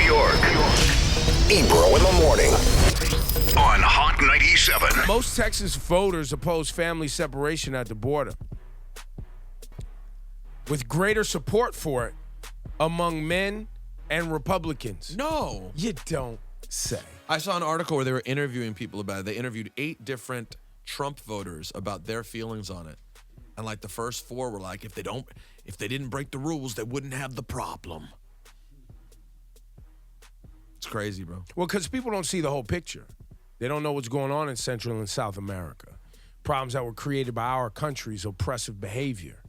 York. Ebro in the morning on Hot 97. Most Texas voters oppose family separation at the border, with greater support for it among men and Republicans. No. You don't say. I saw an article where they were interviewing people about it. They interviewed 8 different Trump voters about their feelings on it. And like the first 4 were like, if they didn't break the rules, they wouldn't have the problem. It's crazy, bro. Well, because people don't see the whole picture. They don't know what's going on in Central and South America. Problems that were created by our country's oppressive behavior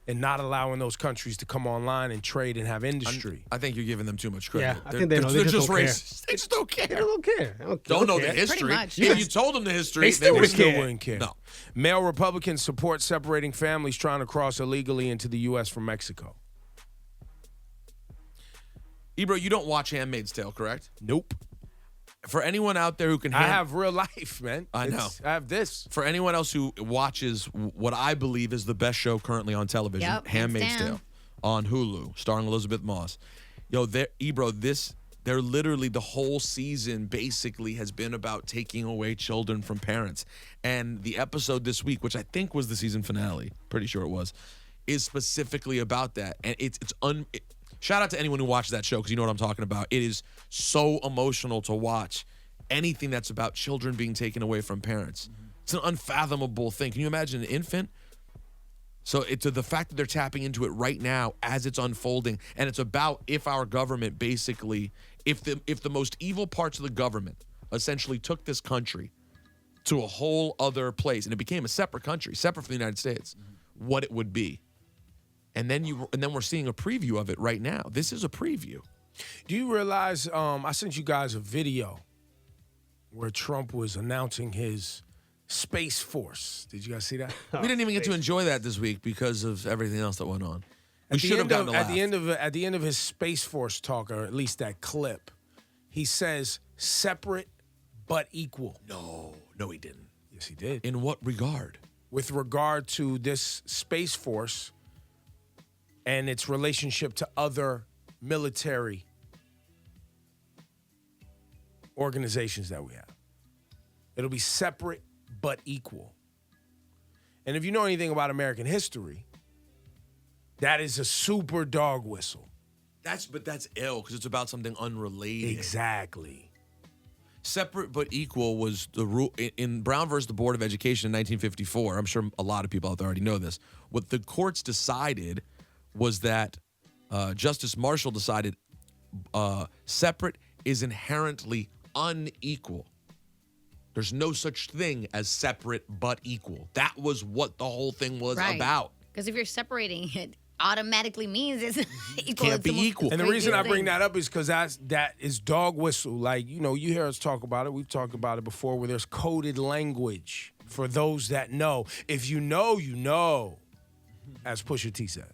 and not allowing those countries to come online and trade and have industry. I think you're giving them too much credit. Yeah, I think they know. They just don't racist. They just don't care. They don't care. Don't know the care. history. much. If you told them the history, They would still Wouldn't care. No. Male Republicans support separating families trying to cross illegally into the U.S. from Mexico. Ebro, you don't watch Handmaid's Tale, correct? Nope. For anyone out there who can I have real life, man. I know. I have this. For anyone else who watches what I believe is the best show currently on television, Yep, Handmaid's hands down. Tale, on Hulu, starring Elizabeth Moss. Yo, Ebro, they're literally the whole season basically has been about taking away children from parents. And the episode this week, which I think was the season finale, pretty sure it was, is specifically about that. And shout out to anyone who watches that show because you know what I'm talking about. It is so emotional to watch anything that's about children being taken away from parents. It's an unfathomable thing. Can you imagine an infant? So it's the fact that they're tapping into it right now as it's unfolding, and it's about if our government basically, if the most evil parts of the government essentially took this country to a whole other place and it became a separate country, separate from the United States, what it would be. And then we're seeing a preview of it right now. This is a preview. Do you realize I sent you guys a video where Trump was announcing his Space Force? Did you guys see that? We didn't even get to enjoy that this week because of everything else that went on. We At should the have end gotten of, a at laugh. the end of his Space Force talk, or at least that clip, he says separate but equal. No, he didn't. Yes, he did. In what regard? With regard to this Space Force and its relationship to other military organizations that we have. It'll be separate but equal. And if you know anything about American history, that is a super dog whistle. But that's ill because it's about something unrelated. Exactly. Separate but equal was the rule in Brown versus the Board of Education in 1954. I'm sure a lot of people out there already know this. What the courts decided was that Justice Marshall decided separate is inherently unequal. There's no such thing as separate but equal. That was what the whole thing was about. Because if you're separating, it automatically means it's equal. Can't be equal. And the reason I bring thing. that up is because that is dog whistle. Like, you hear us talk about it. We've talked about it before where there's coded language for those that know. If you know, you know, as Pusha T says.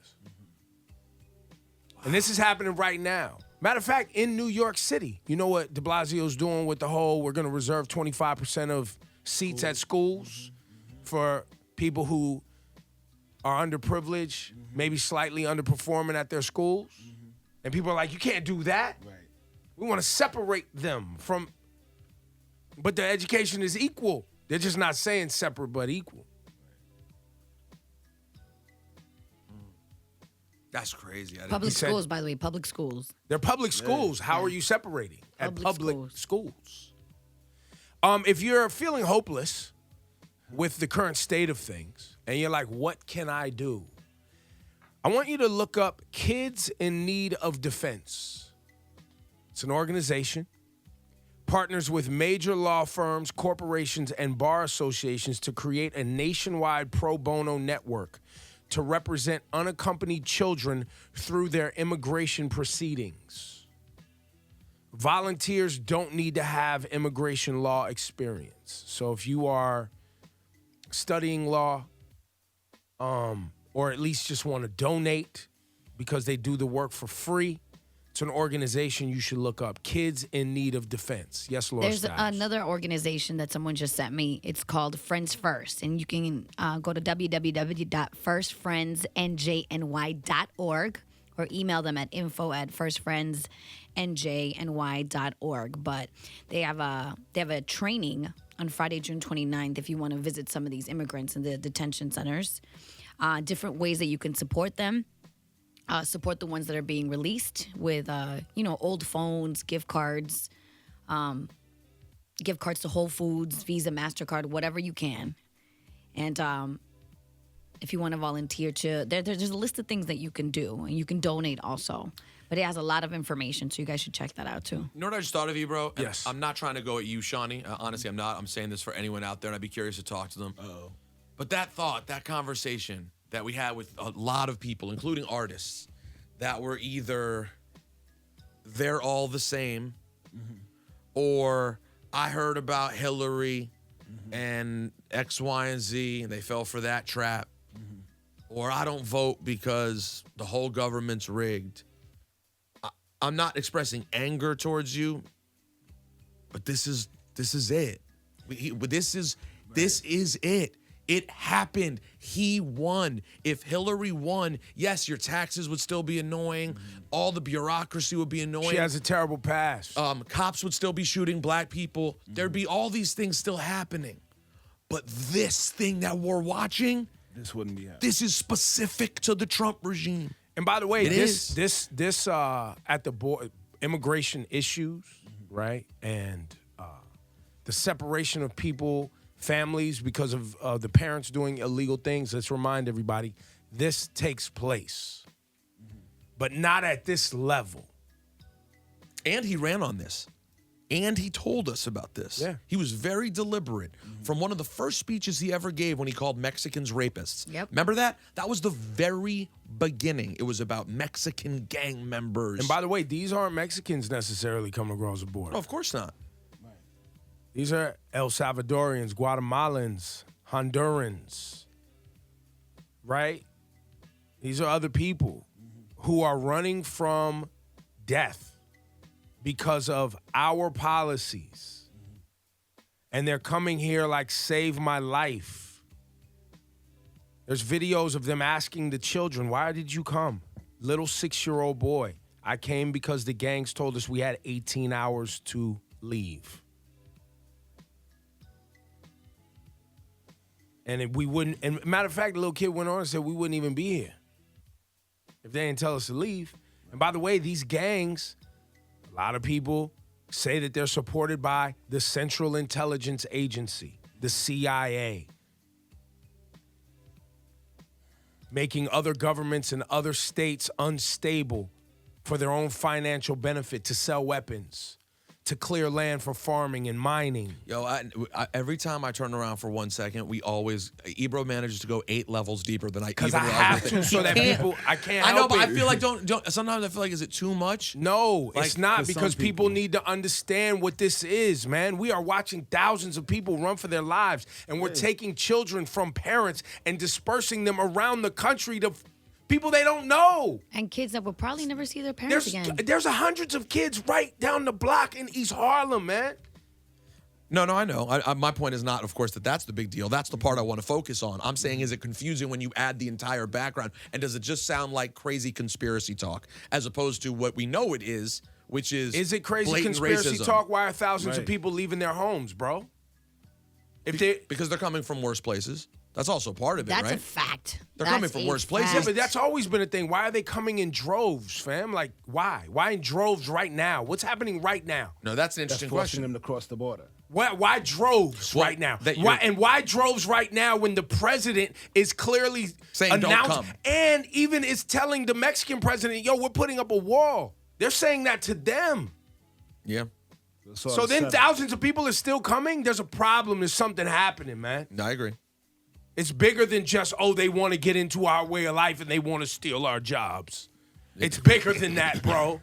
And this is happening right now. Matter of fact, in New York City, you know what de Blasio's doing with the whole, we're going to reserve 25% of seats at schools for people who are underprivileged, maybe slightly underperforming at their schools. And people are like, you can't do that. Right. We want to separate them from, but the education is equal. They're just not saying separate but equal. That's crazy. Public schools, by the way, public schools. They're public schools. How are you separating at public schools? If you're feeling hopeless with the current state of things and you're like, what can I do? I want you to look up Kids in Need of Defense. It's an organization, partners with major law firms, corporations, and bar associations to create a nationwide pro bono network to represent unaccompanied children through their immigration proceedings. Volunteers don't need to have immigration law experience. So if you are studying law, or at least just want to donate because they do the work for free, it's an organization you should look up. Kids in Need of Defense. Yes, Laura There's Stiles. another organization that someone just sent me. It's called Friends First, and you can go to www.firstfriendsnjny.org. or email them at info@firstfriendsnjny.org. But they have a training on Friday, June 29th, if you want to visit some of these immigrants in the detention centers. Different ways that you can support them. Support the ones that are being released with, old phones, gift cards to Whole Foods, Visa, MasterCard, whatever you can. And if you want to volunteer there's a list of things that you can do, and you can donate also. But it has a lot of information, so you guys should check that out too. You know what I just thought of, Ebro? And Yes. I'm not trying to go at you, Shawnee. Honestly, I'm not. I'm saying this for anyone out there, and I'd be curious to talk to them. Uh-oh. But that thought, that conversation that we had with a lot of people, including artists, that were either they're all the same, or I heard about Hillary and X, Y, and Z, and they fell for that trap, or I don't vote because the whole government's rigged. I'm not expressing anger towards you, but this is it. This is it. It happened. He won. If Hillary won, yes, your taxes would still be annoying. All the bureaucracy would be annoying. She has a terrible past. Cops would still be shooting black people. There'd be all these things still happening. But this thing that we're watching, This wouldn't be happening. this is specific to the Trump regime. And by the way, It this at the board, immigration issues, right? And the separation of people, families, because of the parents doing illegal things. Let's remind everybody, this takes place, but not at this level. And he ran on this. And he told us about this. Yeah. He was very deliberate. From one of the first speeches he ever gave when he called Mexicans rapists. Yep. Remember that? That was the very beginning. It was about Mexican gang members. And by the way, these aren't Mexicans necessarily coming across the border. No, of course not. These are El Salvadorians, Guatemalans, Hondurans, right? These are other people who are running from death because of our policies. And they're coming here like, save my life. There's videos of them asking the children, why did you come? Little 6-year-old boy. I came because the gangs told us we had 18 hours to leave. And if we wouldn't, and matter of fact, the little kid went on and said we wouldn't even be here if they didn't tell us to leave. And by the way, these gangs, a lot of people say that they're supported by the Central Intelligence Agency, the CIA, making other governments and other states unstable for their own financial benefit, to sell weapons, to clear land for farming and mining. Yo, I, every time I turn around for 1 second, Ebro manages to go 8 levels deeper than I even Because I have to, so that people, I can't I know, help but it. I feel like sometimes I feel like, is it too much? No, Like, it's not, 'cause some because people people- need to understand what this is, man. We are watching thousands of people run for their lives, and we're taking children from parents and dispersing them around the country to people they don't know. And kids that will probably never see their parents again. There's hundreds of kids right down the block in East Harlem, man. No, I know. My point is not, of course, that's the big deal. That's the part I want to focus on. I'm saying, is it confusing when you add the entire background? And does it just sound like crazy conspiracy talk as opposed to what we know it is, which is Is it crazy blatant conspiracy racism? talk? Why are thousands of Right. people leaving their homes, bro? If they Because they're coming from worse places. That's also part of it, That's right? a fact. They're That's coming from a worse places. Yeah, fact. but that's always been a thing. Why are they coming in droves, fam? Like, why? Why in droves right now? What's happening right now? No, that's an That's interesting forcing question. them to cross the border. Why droves Well, right now? that you're- Why droves right now when the president is clearly Saying, "Don't announced come." and even is telling the Mexican president, yo, we're putting up a wall. They're saying that to them. Yeah. So then thousands of people are still coming? There's a problem. There's something happening, man. No, I agree. It's bigger than just, oh, they want to get into our way of life and they want to steal our jobs. It's bigger than that, bro.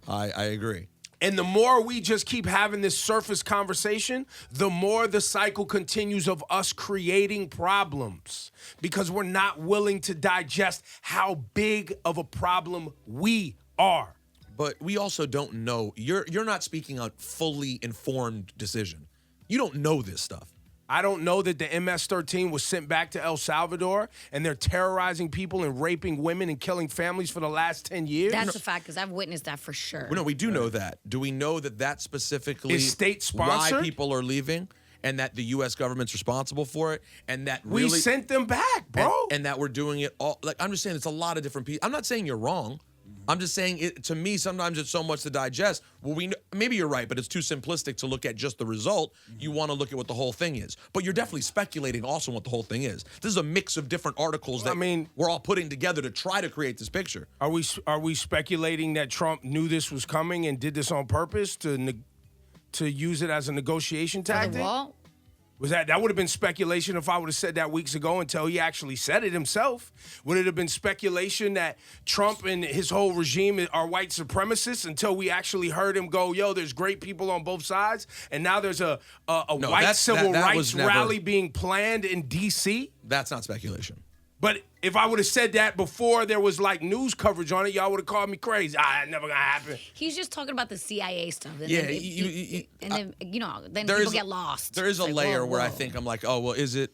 I agree. And the more we just keep having this surface conversation, the more the cycle continues of us creating problems because we're not willing to digest how big of a problem we are. But we also don't know. You're not speaking a fully informed decision. You don't know this stuff. I don't know that the MS-13 was sent back to El Salvador and they're terrorizing people and raping women and killing families for the last 10 years. That's a fact because I've witnessed that for sure. Well, no, we do know that. Do we know that specifically is state-sponsored? Why people are leaving and that the U.S. government's responsible for it and that really we sent them back, bro. And that we're doing it all. Like, I'm just saying it's a lot of different people. I'm not saying you're wrong. I'm just saying, to me, sometimes it's so much to digest. Well, maybe you're right, but it's too simplistic to look at just the result. You want to look at what the whole thing is. But you're definitely speculating also what the whole thing is. This is a mix of different articles that we're all putting together to try to create this picture. Are we speculating that Trump knew this was coming and did this on purpose to use it as a negotiation tactic? Was that would have been speculation if I would have said that weeks ago until he actually said it himself? Would it have been speculation that Trump and his whole regime are white supremacists until we actually heard him go, yo, there's great people on both sides, and now there's a white civil rights rally being planned in D.C.? That's not speculation. But if I would have said that before there was like news coverage on it, y'all would have called me crazy. Never gonna happen. He's just talking about the CIA stuff. And yeah, then people get lost. There is a layer where I think I'm like, oh well, is it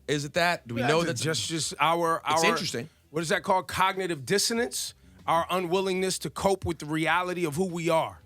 that? Do we know that? Just our it's interesting. What is that called? Cognitive dissonance. Our unwillingness to cope with the reality of who we are,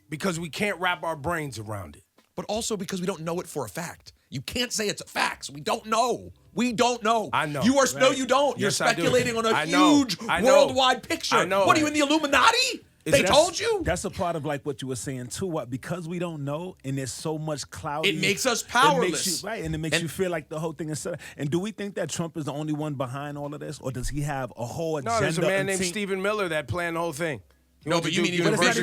because we can't wrap our brains around it. But also because we don't know it for a fact. You can't say it's a fact. We don't know. We don't know. I know. You are right? No, you don't. You're Yes, speculating on a I know. huge worldwide picture. I know. What are you in the Illuminati? They told you? That's a part of like what you were saying too. Because we don't know and there's so much cloud. It makes us powerless. And it makes you feel like the whole thing is set up. And do we think that Trump is the only one behind all of this? Or does he have a whole agenda? No, there's a man named Stephen Miller that planned the whole thing. No, but you mean even above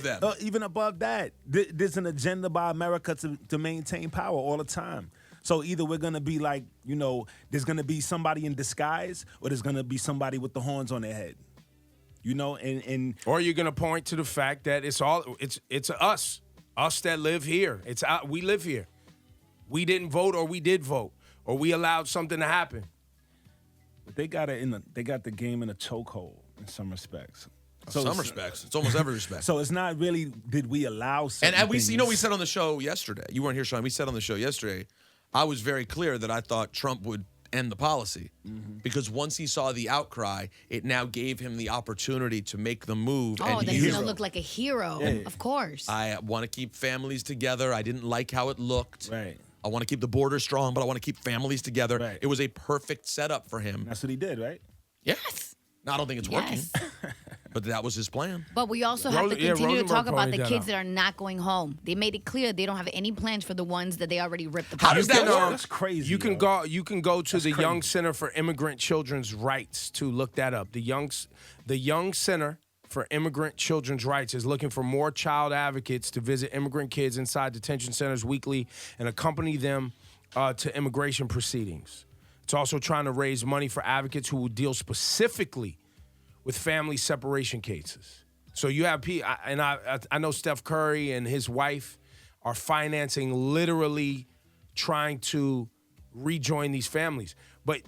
that. Even above that. There's an agenda by America to maintain power all the time. So either we're going to be like, there's going to be somebody in disguise or there's going to be somebody with the horns on their head. Or you're going to point to the fact that it's us that live here. We live here. We didn't vote or we did vote or we allowed something to happen. But they got the game in a chokehold in some respects. Some respects. It's almost every respect. So it's not really did we allow something. And we said on the show yesterday. You weren't here, Sean. We said on the show yesterday, I was very clear that I thought Trump would end the policy because once he saw the outcry, it now gave him the opportunity to make the move. Oh, then he's going to look like a hero, of course. I want to keep families together. I didn't like how it looked. Right. I want to keep the border strong, but I want to keep families together. Right. It was a perfect setup for him. That's what he did, right? Yes. No, I don't think it's working. But that was his plan. But we also have to continue to talk about the kids that are not going home. They made it clear they don't have any plans for the ones that they already ripped apart. How does that work? That's crazy. You can go to the Young Center for Immigrant Children's Rights to look that up. The Young Center for Immigrant Children's Rights is looking for more child advocates to visit immigrant kids inside detention centers weekly and accompany them to immigration proceedings. It's also trying to raise money for advocates who will deal specifically with family separation cases. So you have people, and I know Steph Curry and his wife are financing, literally trying to rejoin these families. But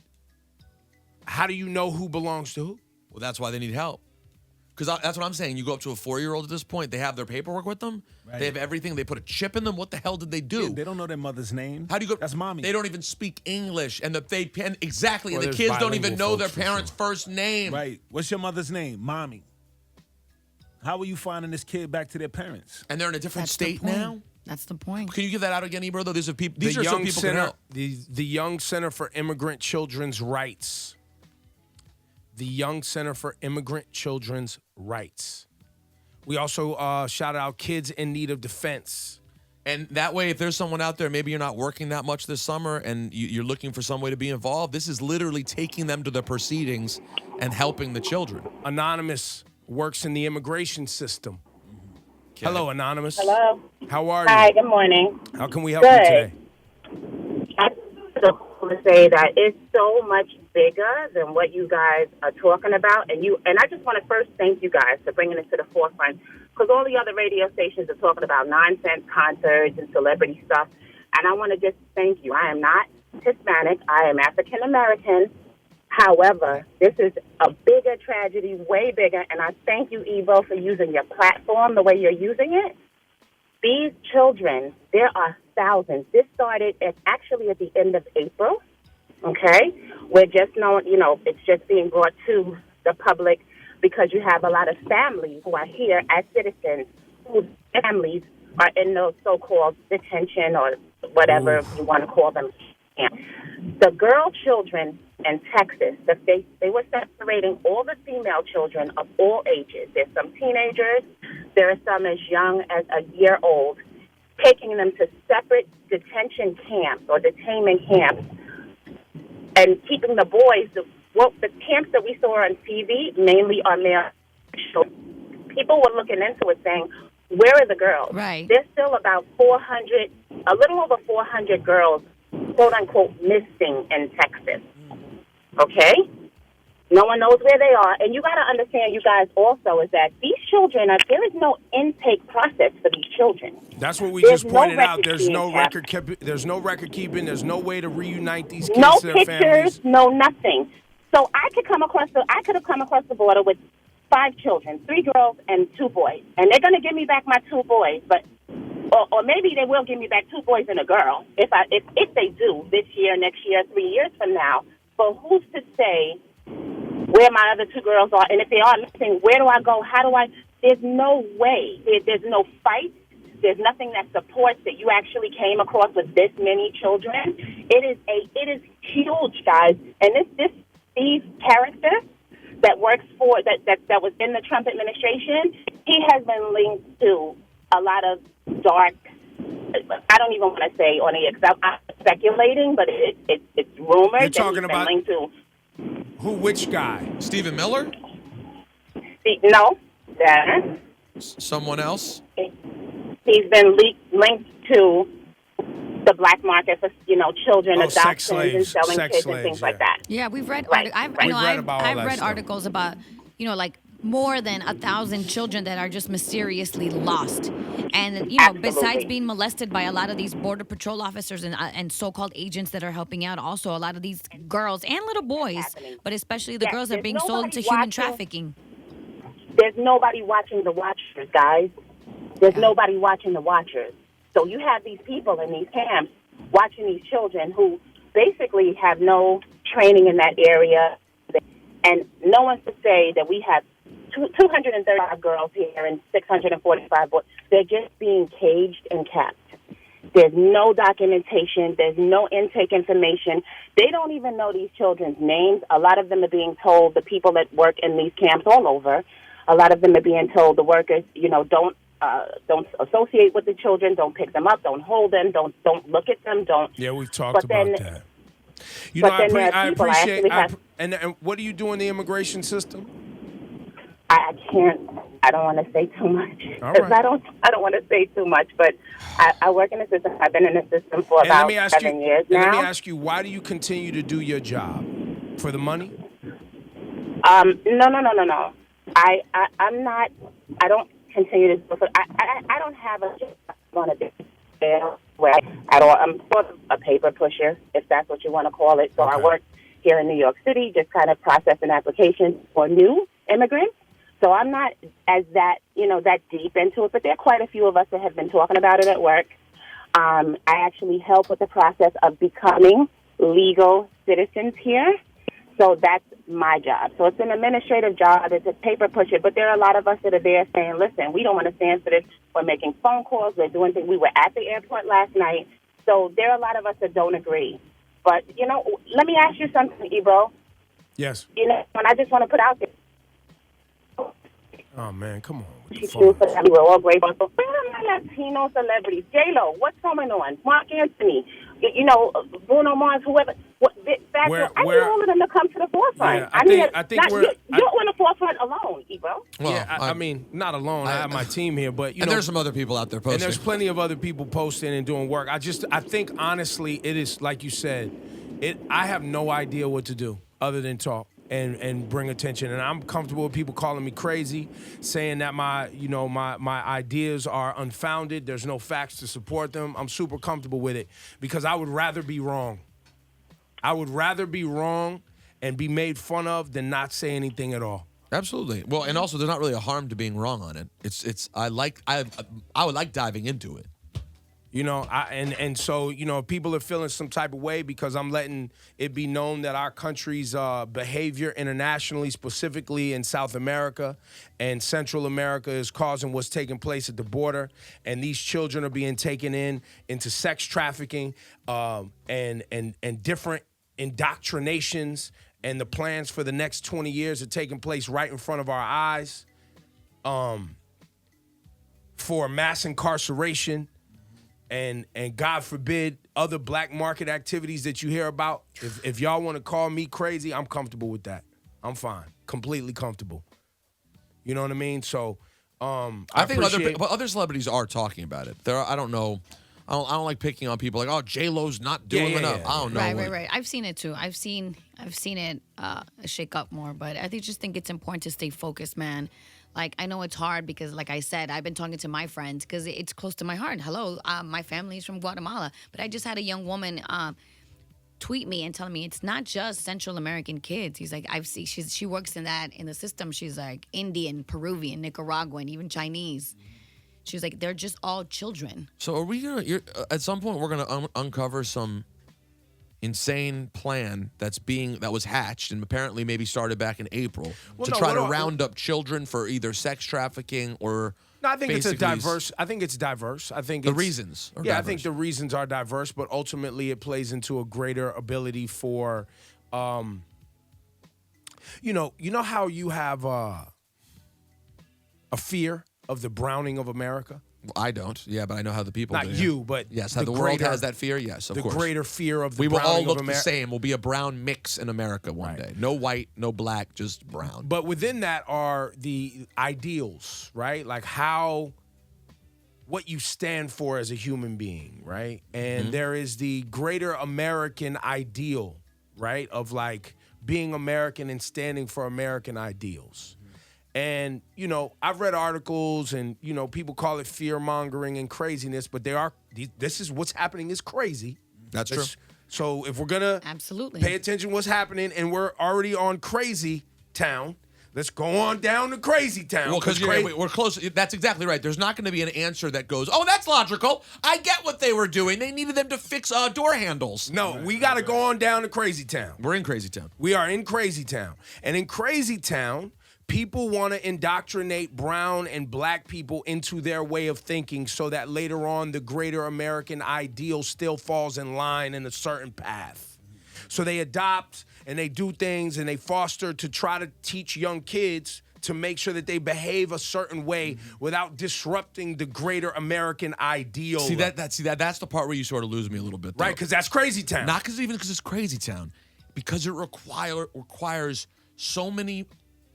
how do you know who belongs to who? Well, that's why they need help. Because that's what I'm saying. You go up to a 4-year-old at this point, they have their paperwork with them. Right. They have everything. They put a chip in them. What the hell did they do? Yeah, they don't know their mother's name. How do you go? That's mommy. They don't even speak English. And exactly. Well, and the kids don't even know their parents' first name. Right. What's your mother's name? Mommy. How are you finding this kid back to their parents? And they're in a different state now? That's the point. Can you give that out again, Ebro? These are some people can help. The Young Center for Immigrant Children's Rights. The Young Center for Immigrant Children's Rights. We also shout out Kids in Need of Defense. And that way, if there's someone out there, maybe you're not working that much this summer and you're looking for some way to be involved, this is literally taking them to the proceedings and helping the children. Anonymous works in the immigration system. Okay. Hello, Anonymous. Hello. How are you? Hi, good morning. How can we help you today? I just want to say that it's so much bigger than what you guys are talking about, and I just want to first thank you guys for bringing it to the forefront, because all the other radio stations are talking about nonsense concerts and celebrity stuff, and I want to just thank you. I am not Hispanic. I am African American. However, this is a bigger tragedy, way bigger, and I thank you, Evo, for using your platform the way you're using it. These children, there are thousands. This started actually at the end of April, okay? We're just knowing, it's just being brought to the public because you have a lot of families who are here as citizens whose families are in those so-called detention or whatever you want to call them. The girl children in Texas, they were separating all the female children of all ages. There's some teenagers. There are some as young as a year old, taking them to separate detention camps or detainment camps and keeping the boys. The camps that we saw on TV mainly are male. People were looking into it saying, where are the girls? Right. There's still about 400, a little over 400 girls, quote unquote, missing in Texas. Okay? No one knows where they are. And you got to understand, you guys, also, is that these children, there is no intake process for these children. That's what we There's just pointed no out. There's no record There's no record keeping. There's no way to reunite these kids No to their pictures, families. no nothing. So I could have come across the border with 5 children, 3 girls and 2 boys. And they're going to give me back my 2 boys, but or maybe they will give me back 2 boys and a girl if they do this year, next year, 3 years from now. But who's to say where my other 2 girls are? And if they are missing, where do I go? How do I? There's no way. There's no fight. There's nothing that supports that you actually came across with this many children. It is huge, guys. And these characters that works for that was in the Trump administration, he has been linked to a lot of dark. I don't even want to say on the except I'm speculating, but it's rumored. You're talking that about he's been linked to Which guy? Stephen Miller? no. Someone else? He's been linked to the black market for children, adoptions, and selling kids and things like that. Yeah, we've read. Right, I've right. I've read stuff. articles about like more than 1,000 children that are just mysteriously lost, and besides being molested by a lot of these border patrol officers and so-called agents that are helping out, also a lot of these girls and little boys, but especially the girls are being sold into human trafficking. There's nobody watching the watchers, guys. There's nobody watching the watchers. So you have these people in these camps watching these children who basically have no training in that area. And no one's to say that we have 235 girls here and 645 boys. They're just being caged and kept. There's no documentation. There's no intake information. They don't even know these children's names. A lot of them are being told, the people that work in these camps all over, a lot of them are being told, the workers, don't associate with the children, don't pick them up, don't hold them, don't look at them, don't. Yeah, we've talked about that. I appreciate. And what do you do in the immigration system? I can't. I don't want to say too much because I don't want to say too much. But I work in the system. I've been in the system for about 7 years now. Let me ask you, why do you continue to do your job? For the money? No. I'm not. I don't continue to do it. I don't have a job on a big scale where at all. I'm sort of a paper pusher, if that's what you want to call it. So I work here in New York City, just kind of processing applications for new immigrants. So I'm not as that deep into it, but there are quite a few of us that have been talking about it at work. I actually help with the process of becoming legal citizens here. So that's my job. So it's an administrative job. It's a paper pusher. But there are a lot of us that are there saying, listen, we don't want to stand for this. We're making phone calls. We're doing things. We were at the airport last night. So there are a lot of us that don't agree. But, let me ask you something, Ebro. Yes. And I just want to put out there. Oh, man, come on. We were all grateful. But where are my Latino celebrities? J-Lo, what's going on? Mark Anthony, Bruno Mars, whoever. I need all of them to come to the forefront. Yeah, I think you're on the forefront alone, Ebro. Well, yeah, I mean, not alone. I have my team here, but and there's some other people out there posting. And there's plenty of other people posting and doing work. I think honestly, it is like you said. I have no idea what to do other than talk and bring attention. And I'm comfortable with people calling me crazy, saying that my ideas are unfounded. There's no facts to support them. I'm super comfortable with it because I would rather be wrong. I would rather be wrong and be made fun of than not say anything at all. Absolutely. Well, and also there's not really a harm to being wrong on it. I would like diving into it. You know, so, you know, if people are feeling some type of way because I'm letting it be known that our country's behavior internationally, specifically in South America and Central America, is causing what's taking place at the border. And these children are being taken into sex trafficking and different indoctrinations. And the plans for the next 20 years are taking place right in front of our eyes for mass incarceration. And God forbid, other black market activities that you hear about. If y'all want to call me crazy, I'm comfortable with that. I'm fine. Completely comfortable. You know what I mean? So I think other celebrities are talking about it. I don't know. I don't like picking on people like, oh, J-Lo's not doing enough. I don't know. Right. I've seen it too. I've seen it shake up more, but I just think it's important to stay focused, man. Like, I know it's hard because, like I said, I've been talking to my friends because it's close to my heart. Hello, my family's from Guatemala. But I just had a young woman tweet me and tell me it's not just Central American kids. He's like, she works in the system. She's like Indian, Peruvian, Nicaraguan, even Chinese. She's like, they're just all children. So are we going to, at some point, we're going to uncover some insane plan that was hatched and apparently maybe started back in April to try to round up children for either sex trafficking or. No, I think it's diverse. I think it's diverse. I think the reasons are diverse. I think the reasons are diverse, but ultimately it plays into a greater ability for, you know how you have a fear of the browning of America. I don't. Yeah, but I know how the people Not do. you, but yes, how the world has that fear. Yes, of course. The greater fear of the we will all browning look of the same. We'll be a brown mix in America one day. No white, no black, just brown. But within that are the ideals, right? Like what you stand for as a human being, right? And there is the greater American ideal, right? Of like being American and standing for American ideals. And, you know, I've read articles and, you know, people call it fear-mongering and craziness, but this is what's happening is crazy. That's true. So if we're going to pay attention to what's happening and we're already on Crazytown, let's go on down to Crazytown. Well, because we're close. That's exactly right. There's not going to be an answer that goes, oh, that's logical. I get what they were doing. They needed them to fix door handles. No, we got to go on down to Crazytown. We're in Crazytown. We are in Crazytown. And in Crazytown, people want to indoctrinate brown and black people into their way of thinking so that later on the greater American ideal still falls in line in a certain path. So they adopt and they do things and they foster to try to teach young kids to make sure that they behave a certain way without disrupting the greater American ideal. See that's the part where you sort of lose me a little bit, though. Right, because that's Crazytown. Not because it's Crazytown, because it requires so many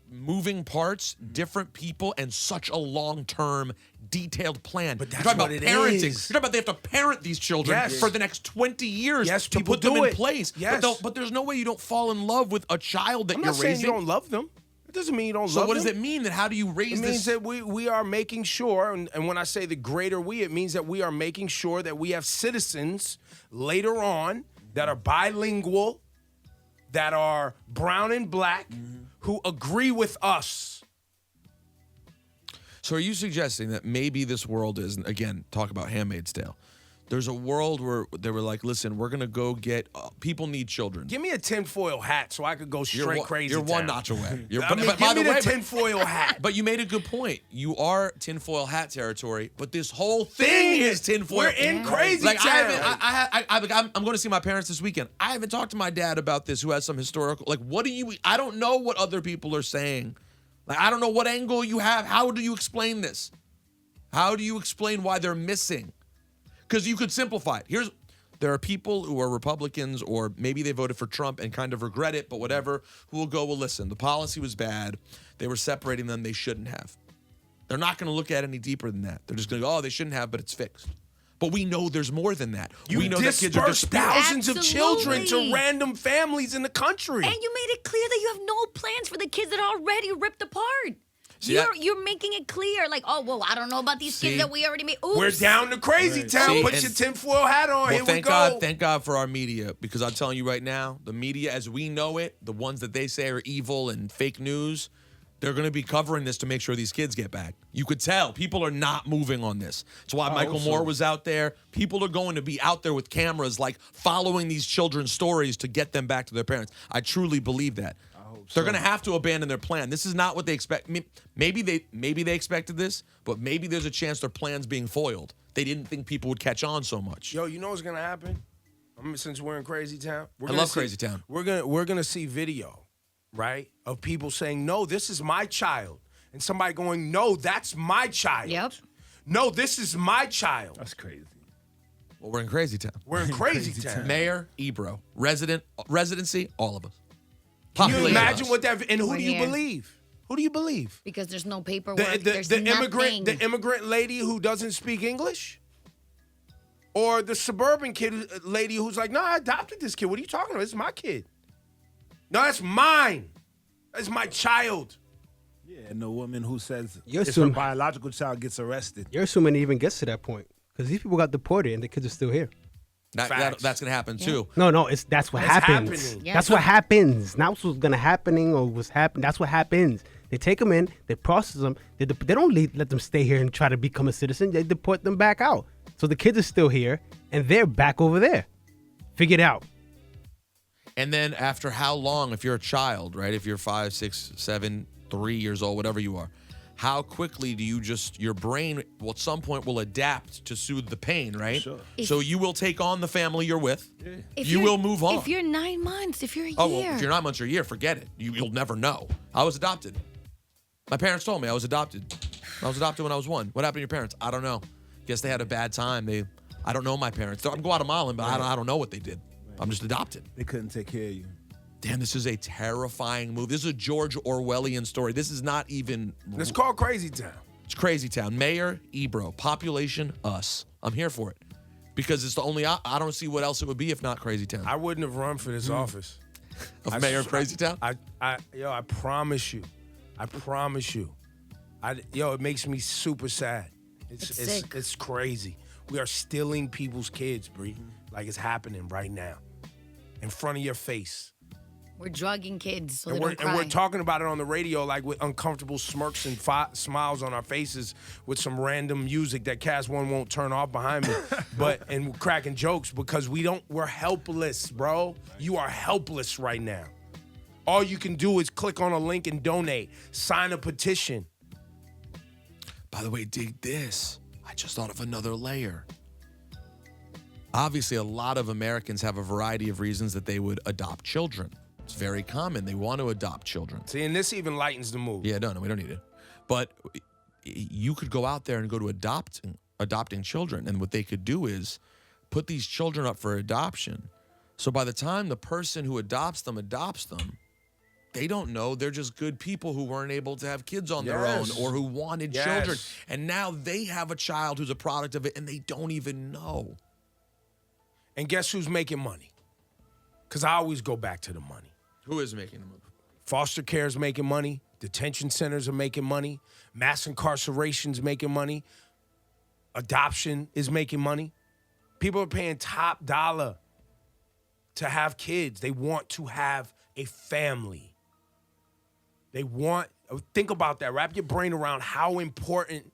moving parts, different people, and such a long-term, detailed plan. But that's You're talking what about it parenting. is. You're talking about they have to parent these children for the next 20 years to people put them do in it. place. Yes. But there's no way you don't fall in love with a child that I'm you're not saying raising. you don't love them. It doesn't mean you don't love them. So what does it mean? Then how do you raise this? It means that we are making sure, and when I say the greater we, it means that we are making sure that we have citizens later on that are bilingual, that are brown and black, who agree with us. So are you suggesting that maybe this world is, again, talk about Handmaid's Tale, there's a world where they were like, listen, we're going to go get, people need children. Give me a tinfoil hat so I could go straight crazy. You're one notch away. Give me the tinfoil hat. But you made a good point. You are tinfoil hat territory, but this whole thing is tinfoil. We're in Crazytown. Like I'm going to see my parents this weekend. I haven't talked to my dad about this, who has some historical, like, I don't know what other people are saying. Like, I don't know what angle you have. How do you explain this? How do you explain why they're missing? Because you could simplify it. There are people who are Republicans, or maybe they voted for Trump and kind of regret it, but whatever, who will go, well, listen, the policy was bad. They were separating them. They shouldn't have. They're not going to look at it any deeper than that. They're just going to go, oh, they shouldn't have, but it's fixed. But we know there's more than that. We know that kids are disperse thousands of children to random families in the country. And you made it clear that you have no plans for the kids that are already ripped apart. You're making it clear, like, oh, well, I don't know about these kids that we already made. Oops. We're down to Crazytown. Put your tinfoil hat on. Here we go. Thank God for our media, because I'm telling you right now, the media as we know it, the ones that they say are evil and fake news, They're going to be covering this to make sure these kids get back. You could tell people are not moving on this. That's why Michael Moore was out there. People are going to be out there with cameras, like following these children's stories to get them back to their parents. I truly believe that. They're going to have to abandon their plan. This is not what they expect. Maybe they expected this, but maybe there's a chance their plan's being foiled. They didn't think people would catch on so much. Yo, you know what's going to happen? Since we're in Crazytown, I love Crazytown. We're gonna see video, right, of people saying, "No, this is my child," and somebody going, "No, that's my child." Yep. No, this is my child. That's crazy. Well, we're in Crazytown. We're in Crazytown. Mayor, Ebro, residency, all of us. Can you Population imagine us. what that? And who We're do you here. believe? Who do you believe? Because there's no paperwork. There's The nothing. immigrant lady who doesn't speak English, or the suburban lady who's like, "No, I adopted this kid. What are you talking about? This is my kid. No, that's mine. That's my child." Yeah, and the woman who says You're if her assuming- biological child gets arrested. You're assuming it even gets to that point because these people got deported and the kids are still here. Facts. That's going to happen too. No, that's what It's happens. happening. Yeah. That's what happens. Not what's gonna happening or what's happening. That's what happens. They take them in, they process them. They don't let them stay here and try to become a citizen. They deport them back out. So the kids are still here and they're back over there. Figure it out. And then after how long, if you're a child, right? If you're 5, 6, 7, 3 years old, whatever you are, how quickly do you your brain will at some point will adapt to soothe the pain, right? Sure. So you will take on the family you're with. If You you're- will move on. If you're 9 months, if you're a year. Oh, well, if you're 9 months or a year, forget it. You'll never know. I was adopted. My parents told me I was adopted. I was adopted when I was 1. What happened to your parents? I don't know. Guess they had a bad time. I don't know my parents. I'm Guatemalan, but I don't know what they did. I'm just adopted. They couldn't take care of you. Damn, this is a terrifying move. This is a George Orwellian story. This is not even. It's called Crazytown. It's Crazytown. Mayor, Ebro. Population, us. I'm here for it. Because it's the only. I don't see what else it would be if not Crazytown. I wouldn't have run for this office. Of Mayor of Crazytown? I promise you. It makes me super sad. It's sick. It's crazy. We are stealing people's kids, Bree. Like it's happening right now. In front of your face. We're drugging kids so And they we're, don't cry. and we're talking about it on the radio like with uncomfortable smirks and smiles on our faces with some random music that Cast One won't turn off behind me. And we're cracking jokes because we're helpless, bro. You are helpless right now. All you can do is click on a link and donate. Sign a petition. By the way, dig this. I just thought of another layer. Obviously, a lot of Americans have a variety of reasons that they would adopt children. It's very common. They want to adopt children. See, and this even lightens the mood. Yeah, no, we don't need it. But you could go out there and go to adopting children, and what they could do is put these children up for adoption. So by the time the person who adopts them, they don't know. They're just good people who weren't able to have kids on their own Yes. or who wanted Yes. children. And now they have a child who's a product of it, and they don't even know. And guess who's making money? Because I always go back to the money. Who is making the move? Foster care is making money. Detention centers are making money. Mass incarceration is making money. Adoption is making money. People are paying top dollar to have kids. They want to have a family. Think about that. Wrap your brain around how important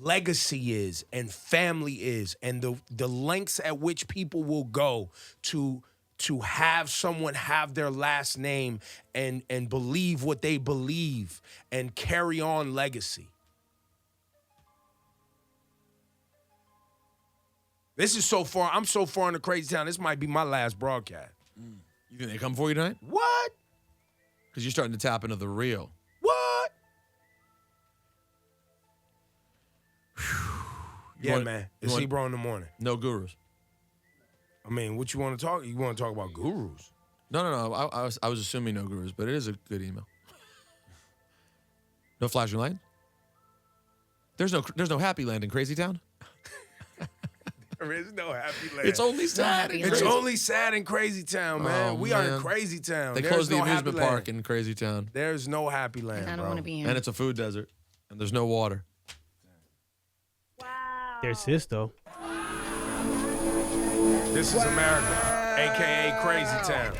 legacy is and family is and the lengths at which people will go to have someone have their last name and believe what they believe and carry on legacy. This is so far. I'm so far into Crazytown. This might be my last broadcast. You think they come for you tonight? What? Because you're starting to tap into the real. What? Yeah, want- man. you It's want- Ebro in the morning. No gurus. I mean, what you want to talk? You want to talk about gurus? No. I was assuming no gurus, but it is a good email. No flashing light. There's no happy land in Crazytown. There is no happy land. It's only sad. happy and It's crazy. only sad in Crazytown, man. Oh, We are in man. Crazytown. They There's closed the no amusement happy land. park in Crazytown, There's no happy land, I don't bro. want to be here. and it's a food desert, and there's no water. There's this though. This is America, a.k.a. Crazytown.